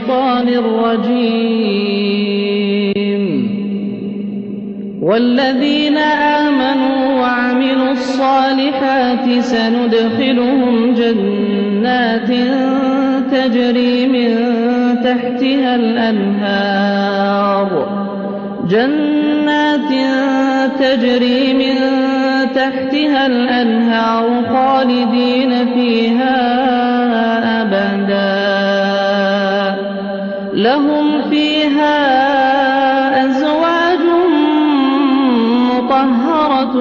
الشيطان الرجيم. والذين آمنوا وعملوا الصالحات سندخلهم جنات تجري من تحتها الأنهار خالدين فيها أبدا، لهم فيها أزواج مطهرة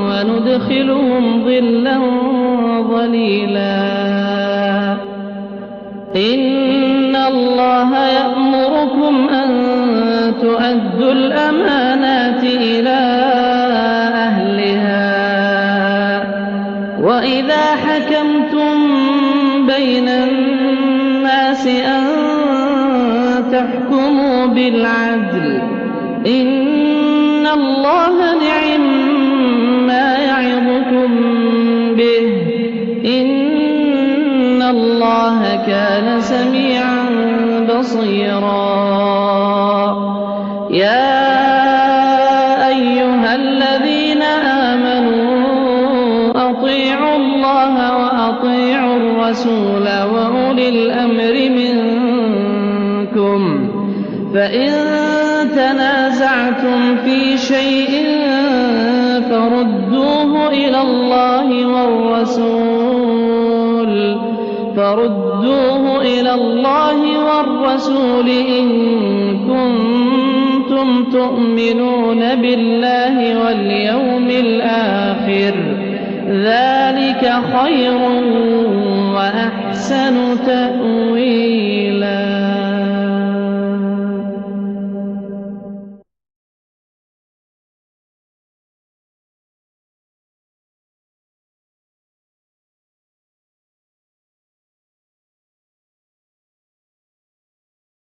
وندخلهم ظلا ظليلا. إن الله يأمركم أن تؤدوا الأمانات إلى أهلها، وإذا حكمتم بين الناس أن تحكموا بالعدل. إن الله نعم-ما يعظكم به، إن الله كان سميعا بصيرا. يا أيها الذين آمنوا أطيعوا الله وأطيعوا الرسول وأولي الأمر منكم، فإن تنازعتم في شيء فردوه إلى الله والرسول إن كنتم تؤمنون بالله واليوم الآخر، ذلك خير وأحسن تأويلا.